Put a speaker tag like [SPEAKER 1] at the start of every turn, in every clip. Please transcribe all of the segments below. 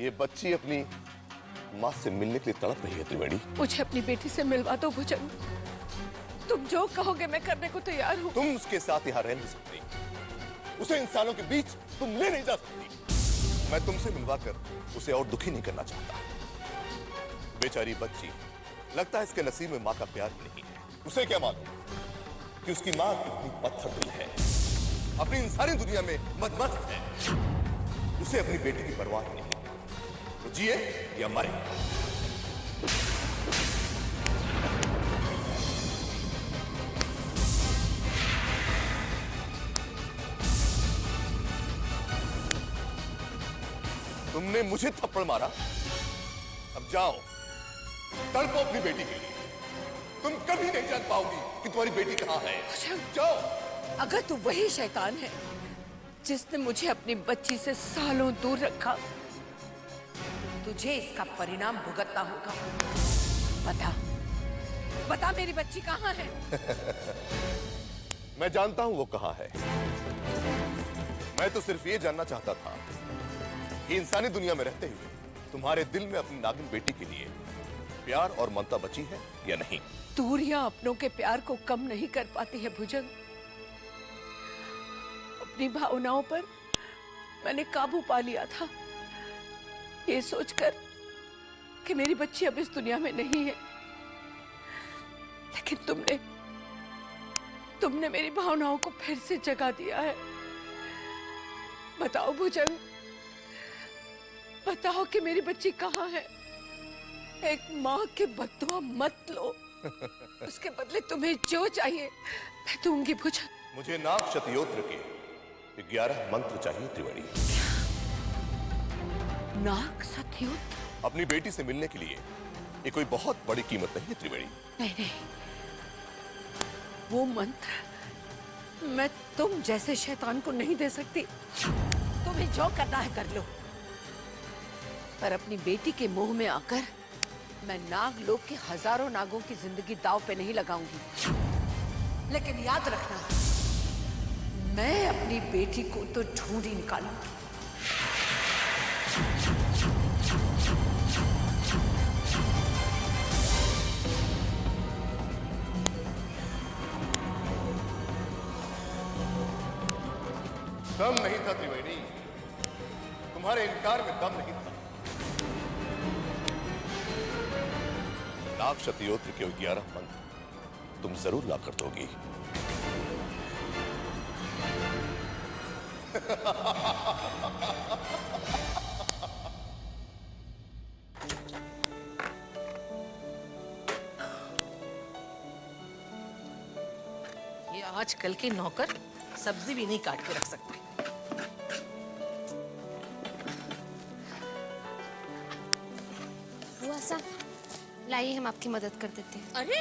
[SPEAKER 1] ये बच्ची अपनी माँ से मिलने के लिए तड़प रही है त्रिवेणी।
[SPEAKER 2] मुझे अपनी बेटी से मिलवा दो भुजंग। तुम जो कहोगे मैं करने को तैयार हूँ।
[SPEAKER 1] तुम उसके साथ यहाँ रह नहीं सकती, उसे इंसानों के बीच तुम ले नहीं जा सकती। मैं तुमसे मिलवाकर उसे और दुखी नहीं करना चाहता। बेचारी बच्ची, लगता है इसके नसीब में माँ का प्यार ही नहीं है। उसे क्या मालूम कि उसकी माँ कितनी पत्थर दिल है, अपनी इंसानी दुनिया में मदमस्त है। उसे अपनी बेटी की परवाह नहीं है, तो जिए या मरे। तुमने मुझे थप्पड़ मारा, अब जाओ तड़पो अपनी बेटी के लिए। तुम कभी नहीं जान पाओगी कि तुम्हारी बेटी कहां है। जाओ।
[SPEAKER 2] अगर तू वही शैतान है जिसने मुझे अपनी बच्ची से सालों दूर रखा, तुझे इसका परिणाम भुगतना होगा। बता, बता मेरी बच्ची कहां है?
[SPEAKER 1] मैं जानता हूं वो कहां है। मैं तो सिर्फ ये जानना चाहता था कि इंसानी दुनिया में रहते हुए तुम्हारे दिल में अपनी नागिन बेटी के लिए प्यार और ममता बची है या नहीं।
[SPEAKER 2] दूरियां अपनों के प्यार को कम नहीं कर पाती है भुजंग। अपनी भावनाओं पर मैंने काबू पा लिया था, ये सोचकर कि मेरी बच्ची अब इस दुनिया में नहीं है। लेकिन तुमने मेरी भावनाओं को फिर से जगा दिया है। बताओ भुजंग, बताओ कि मेरी बच्ची कहाँ है। एक माँ के बददुआ मत लो, उसके बदले तुम्हें जो चाहिए मैं दूंगी भुजंग।
[SPEAKER 1] मुझे नाग शतयोत्र के 11 मंत्र चाहिए त्रिवेणी।
[SPEAKER 2] नाग शतयोत्र?
[SPEAKER 1] अपनी बेटी से मिलने के लिए ये कोई बहुत बड़ी कीमत नहीं है त्रिवेणी।
[SPEAKER 2] नहीं, वो मंत्र मैं तुम जैसे शैतान को नहीं दे सकती। तुम्हें जो करना है कर लो, पर अपनी बेटी के मुंह में आकर मैं नागलोक के हजारों नागों की जिंदगी दांव पे नहीं लगाऊंगी। लेकिन याद रखना, मैं अपनी बेटी को तो ढूंढ ही निकालूंगी।
[SPEAKER 1] दम नहीं था त्रिवेणी, तुम्हारे इनकार में दम नहीं था। नाग शतयोत्र के 11 मंत्र तुम जरूर ला कर दोगी।
[SPEAKER 3] ये आजकल के नौकर सब्जी भी नहीं काट के रख सकते।
[SPEAKER 4] बुआ साहब, लाइए हम आपकी मदद कर देते हैं।
[SPEAKER 3] अरे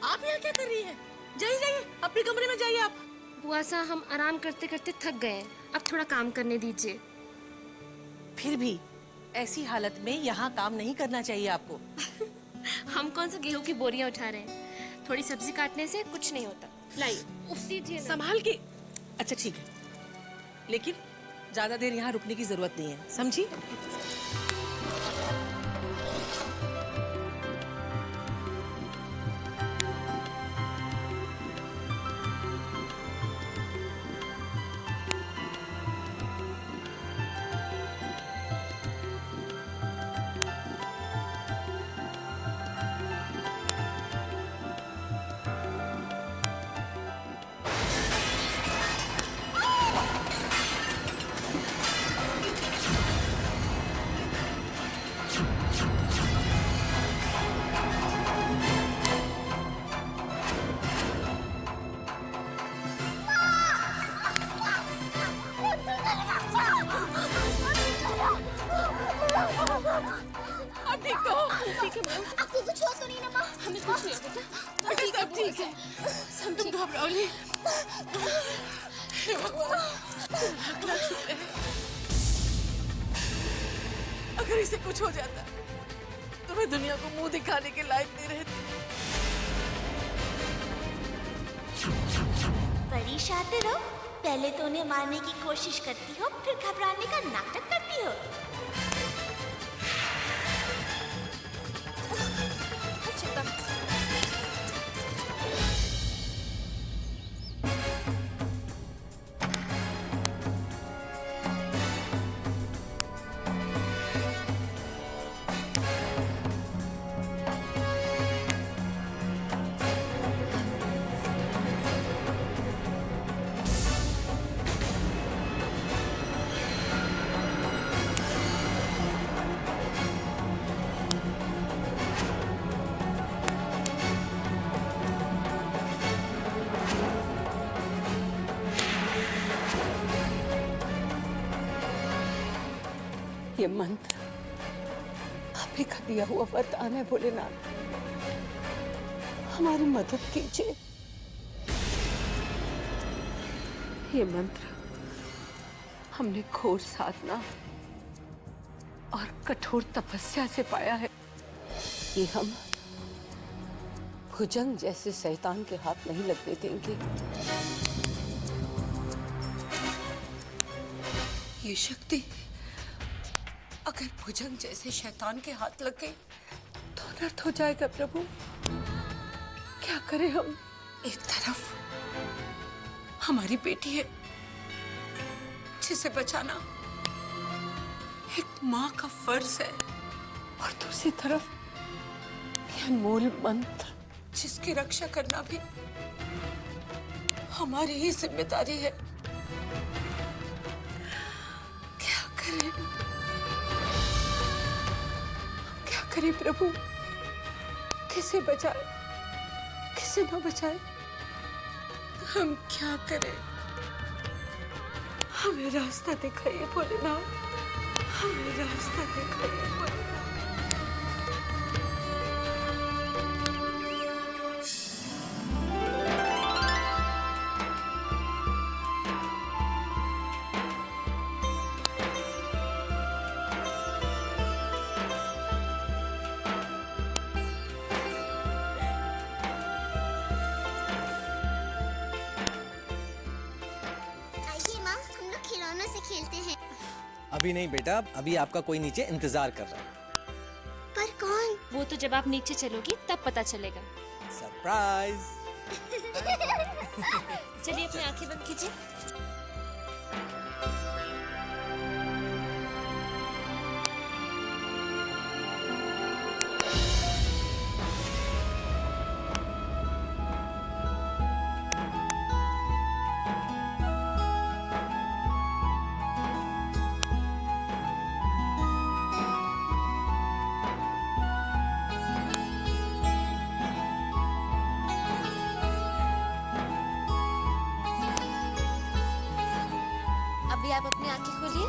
[SPEAKER 3] आप यहाँ क्या कर रही हैं? जाइए जाइए, अपने कमरे में जाइए आप।
[SPEAKER 4] बुआ साहब, हम आराम करते करते थक गए हैं, अब थोड़ा काम करने दीजिए।
[SPEAKER 3] फिर भी ऐसी हालत में यहाँ काम नहीं करना चाहिए आपको।
[SPEAKER 4] हम कौन सा गेहूं की बोरियां उठा रहे हैं, थोड़ी सब्जी काटने से कुछ नहीं होता। लाइए, दीजिए ना।
[SPEAKER 3] संभाल के। अच्छा ठीक है, लेकिन ज्यादा देर यहाँ रुकने की जरूरत नहीं है, समझी?
[SPEAKER 2] अब ठीक तो?
[SPEAKER 4] ठीक है मैम।
[SPEAKER 5] आपको कुछ हो तो नहीं ना माँ?
[SPEAKER 4] हमें कुछ नहीं होता।
[SPEAKER 2] बेटा सब ठीक है,
[SPEAKER 4] सब
[SPEAKER 2] तुम
[SPEAKER 4] ठीक।
[SPEAKER 2] घबराओ नहीं। हे भगवान, भगवान शुक्र है। अगर इसे कुछ हो जाता तो मैं दुनिया को मुंह दिखाने के लायक नहीं रहती।
[SPEAKER 5] बड़ी शातिर हो, पहले तो उन्हें मारने की कोशिश करती हो, फिर घबराने का नाटक करती हो।
[SPEAKER 2] ये मंत्र आप ही का दिया हुआ वरदान है भोलेनाथ, हमारी मदद कीजिए। ये मंत्र हमने घोर साधना और कठोर तपस्या से पाया है। ये हम भुजंग जैसे शैतान के हाथ नहीं लगने देंगे। ये शक्ति अगर भुजंग जैसे शैतान के हाथ लग गई तो अनर्थ हो जाएगा प्रभु। क्या करें हम? एक तरफ हमारी बेटी है जिसे बचाना एक माँ का फर्ज है, और दूसरी तरफ ये अनमोल मंत्र जिसकी रक्षा करना भी हमारी ही जिम्मेदारी है। क्या करें? क्या करें प्रभु? किसे बचाए, किसे न बचाए? हम क्या करें? हमें रास्ता दिखाइए भोलेनाथ, हमें रास्ता दिखाइए भोलेनाथ।
[SPEAKER 5] आइए माँ, हम लोग खिलौनों से खेलते हैं।
[SPEAKER 6] अभी नहीं बेटा, अभी आपका कोई नीचे इंतजार कर रहा है।
[SPEAKER 5] पर कौन?
[SPEAKER 4] वो तो जब आप नीचे चलोगी तब पता चलेगा।
[SPEAKER 6] सरप्राइज।
[SPEAKER 4] चलिए अपनी आंखें बंद कीजिए। अभी आप अपनी आंखें खोलिए।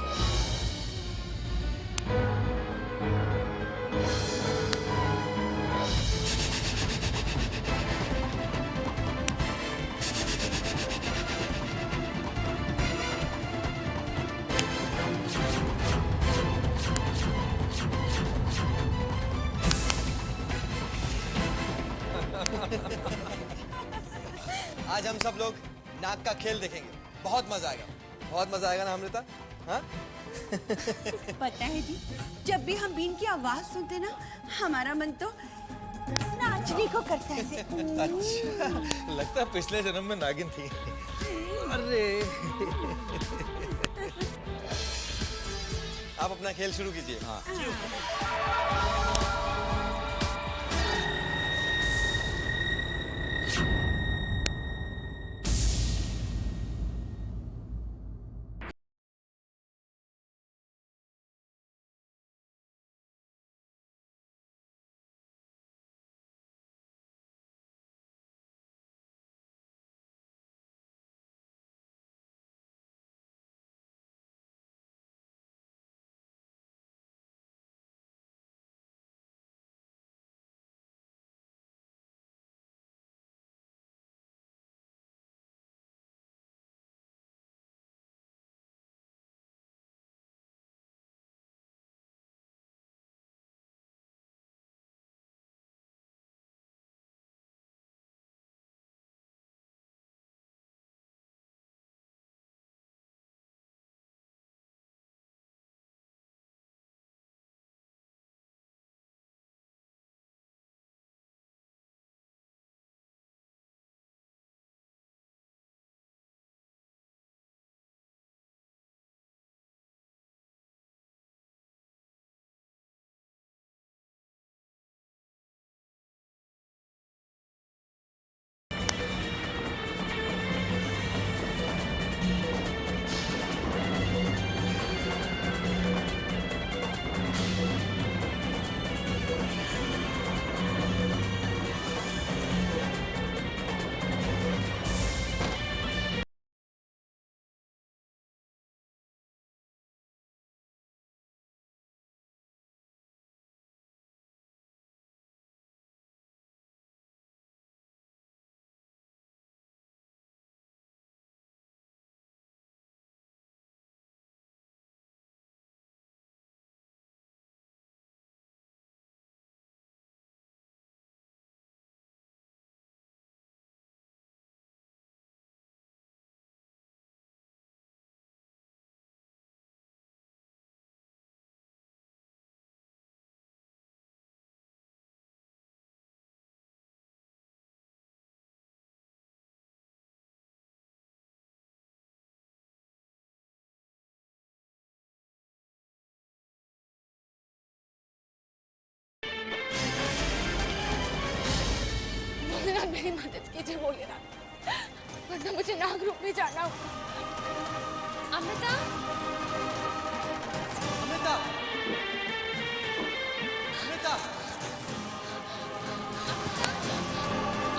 [SPEAKER 6] आज हम सब लोग नाक का खेल देखेंगे। बहुत मजा आएगा, बहुत मजा आएगा ना अमृता? हाँ?
[SPEAKER 7] पता है जी, जब भी हम बीन की आवाज सुनते ना, हमारा मन तो नाचने को करता है।
[SPEAKER 6] अच्छा, लगता है पिछले जन्म में नागिन थी। अरे आप अपना खेल शुरू कीजिए। हाँ।
[SPEAKER 4] भोलेनाथ मेरी मदद कीजिए भोलेनाथ, वरना मुझे नाग रूप में जाना होगा। अमृता,
[SPEAKER 6] अमृता, अमृता,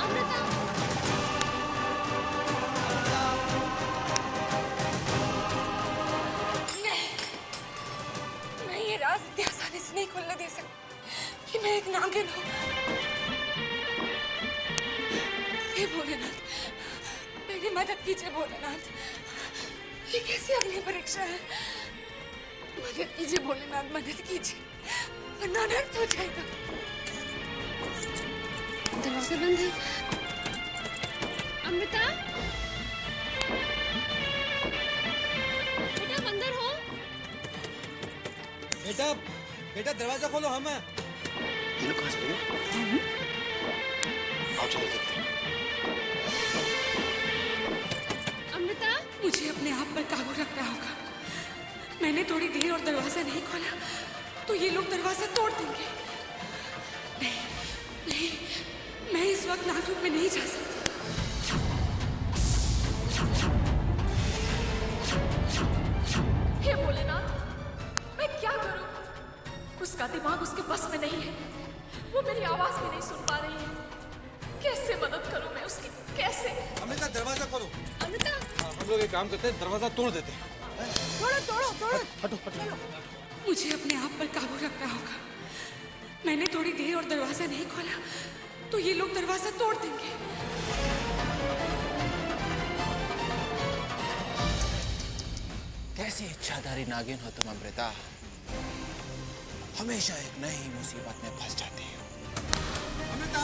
[SPEAKER 4] अमृता, मैं ये राज इतनी आसानी से नहीं खुलने दे सकती कि मैं एक नागिन हूँ। हे भोलेनाथ, मेरी मदद कीजिए भोलेनाथ, ये कैसी अग्नि परीक्षा है? मदद कीजिए भोलेनाथ, मदद कीजिए, वरना अनर्थ हो जाएगा। दरवाजा बंद है। अमृता, बेटा अंदर हो।
[SPEAKER 6] बेटा, बेटा दरवाजा खोलो, हम हैं।
[SPEAKER 1] ये लोग कहाँ चले गए? आओ चलो देखते हैं।
[SPEAKER 4] अमृता,
[SPEAKER 3] मुझे अपने आप पर काबू रखना होगा। मैंने थोड़ी देर और दरवाजा नहीं खोला तो ये लोग दरवाजा तोड़ देंगे। नहीं, नहीं, मैं इस वक्त नागरूप में नहीं जा सकती।
[SPEAKER 4] हे भोलेनाथ, मैं क्या करूं? उसका दिमाग उसके बस में नहीं है, वो मेरी आवाज भी नहीं सुन पा रही है। कैसे मदद करूं मैं उसकी, कैसे?
[SPEAKER 6] अमृता दरवाजा खोलो।
[SPEAKER 4] अमृता,
[SPEAKER 6] हम लोग एक काम करते हैं, दरवाजा तोड़ देते हैं।
[SPEAKER 3] मुझे अपने आप पर काबू रखना होगा। मैंने थोड़ी देर और दरवाजा नहीं खोला तो ये लोग दरवाजा तोड़ देंगे।
[SPEAKER 8] कैसी इच्छाधारी नागिन हो तुम अमृता, हमेशा एक नई मुसीबत में फंस जाती हो।
[SPEAKER 6] अमृता,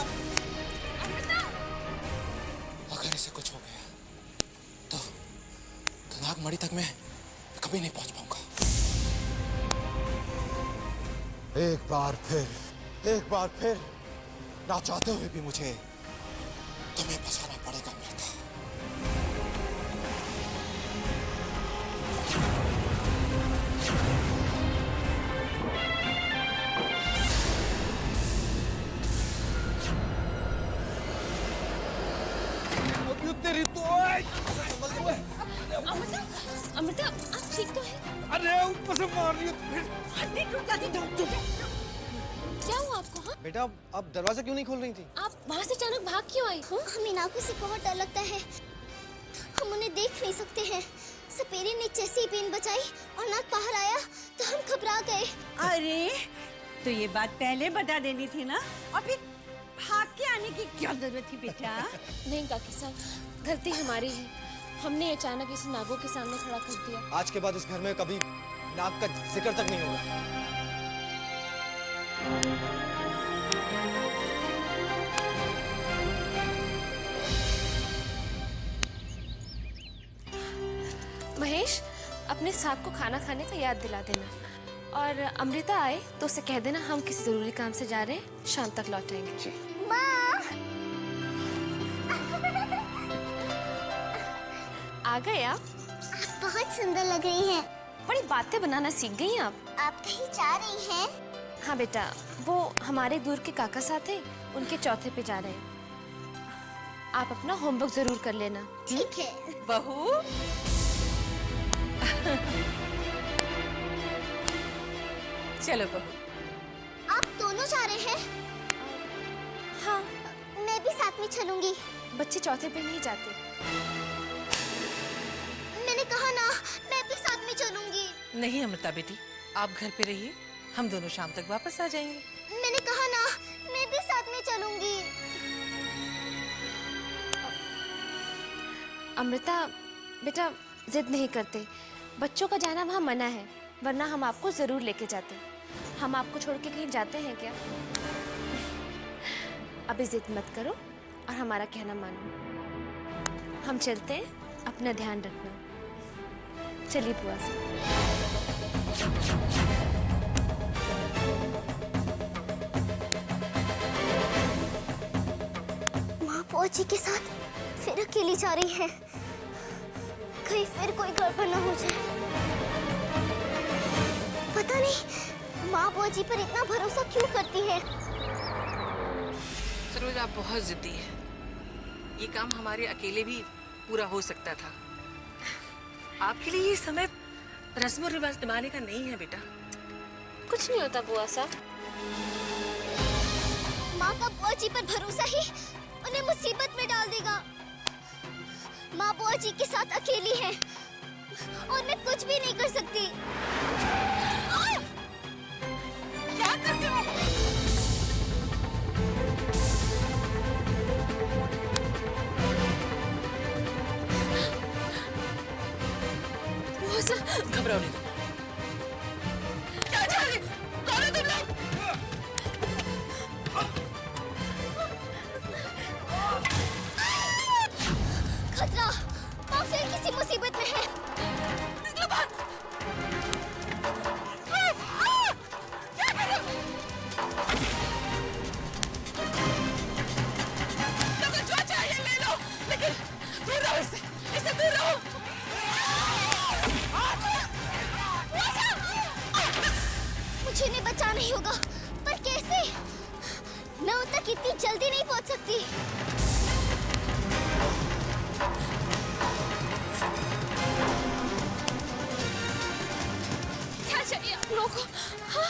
[SPEAKER 8] अगर इसे कुछ हो गया तो नागमणि तक मैं कभी नहीं पहुंच पाऊंगा। एक बार फिर ना चाहते हुए भी मुझे तुम्हें फंसाना पड़ेगा अमृता।
[SPEAKER 6] तेरी तो
[SPEAKER 4] अमृता, अमृता, आप ठीक तो हैं?
[SPEAKER 6] अरे ऊपर से मार रही हो।
[SPEAKER 4] क्या हुआ आपको? हाँ,
[SPEAKER 6] बेटा आप दरवाजा क्यों नहीं खोल रही थी?
[SPEAKER 4] आप वहाँ से अचानक भाग क्यों आई? हाँ?
[SPEAKER 5] हमें नागों से बहुत डर लगता है, हम उन्हें देख नहीं सकते हैं। सपेरे ने जैसे ही बीन बचाई और नाग बाहर आया तो हम घबरा गए।
[SPEAKER 7] अरे तो ये बात पहले बता देनी थी ना, और फिर भाग के आने की क्या जरूरत थी बेटा?
[SPEAKER 4] नहीं काकी साहब, गलती हमारी है। हमने अचानक इसे नागों के सामने खड़ा कर दिया।
[SPEAKER 6] आज के बाद इस घर में कभी नाग का जिक्र तक नहीं होगा।
[SPEAKER 4] महेश, अपने साहब को खाना खाने का याद दिला देना, और अमृता आए तो उसे कह देना हम किसी जरूरी काम से जा रहे हैं, शाम तक लौट आएंगे।
[SPEAKER 5] माँ,
[SPEAKER 4] आ गए आप?
[SPEAKER 5] आप बहुत सुंदर लग रही हैं।
[SPEAKER 4] बड़ी बातें बनाना सीख गई आप।
[SPEAKER 5] आप कहीं जा रही हैं?
[SPEAKER 4] हाँ बेटा, वो हमारे दूर के काका साथ हैं, उनके चौथे पे जा रहे हैं। आप अपना होमवर्क जरूर कर लेना।
[SPEAKER 5] ठीक है।
[SPEAKER 7] बहू, चलो बहू।
[SPEAKER 5] आप दोनों जा रहे हैं?
[SPEAKER 4] हाँ,
[SPEAKER 5] मैं भी साथ में चलूंगी।
[SPEAKER 4] बच्चे चौथे पे नहीं जाते।
[SPEAKER 5] मैंने कहा ना, मैं भी साथ में चलूंगी।
[SPEAKER 3] नहीं अमृता बेटी, आप घर पे रहिए, हम दोनों शाम तक वापस आ जाएंगे।
[SPEAKER 5] मैंने कहा ना, मैं भी साथ में चलूंगी।
[SPEAKER 4] अमृता बेटा, जिद नहीं करते, बच्चों का जाना वहाँ मना है, वरना हम आपको जरूर लेके जाते। हम आपको छोड़ के कहीं जाते हैं क्या? अभी जिद मत करो और हमारा कहना मानो। हम चलते हैं, अपना ध्यान रखना। चलिए बुआ से।
[SPEAKER 5] माँ बुआ जी के साथ फिर अकेली जा रही है, कहीं फिर कोई गड़बड़ न हो जाए। पता नहीं माँ बुआ जी पर इतना भरोसा क्यों करती है।
[SPEAKER 3] सरोज, आप बहुत जिद्दी है। ये काम हमारे अकेले भी पूरा हो सकता था। आपके लिए ये समय रस्म और रिवाज निभाने का नहीं है बेटा।
[SPEAKER 4] कुछ नहीं होता बुआ साहब।
[SPEAKER 5] माँ का बुआ जी पर भरोसा ही उन्हें मुसीबत में डाल देगा। माँ बुआ जी के साथ अकेली है और मैं कुछ भी नहीं कर सकती।
[SPEAKER 3] क्या करते हो?
[SPEAKER 4] बुआ साहब
[SPEAKER 3] घबराओ नहीं। क्या चाह रही? कौन है तुम लोग?
[SPEAKER 5] खतरा, माँ फिर किसी मुसीबत में है।
[SPEAKER 3] निकलो बाहर। क्या कर रहे हो? लोगों जो चाहिए ले लो, लेकिन दूर रहो इससे। इससे दूर रहो।
[SPEAKER 5] मुझे इन्हें बचाना ही होगा, पर कैसे? मैं उन तक इतनी जल्दी नहीं पहुंच सकती।
[SPEAKER 4] क्या चाहिए आप लोगों को? हाँ?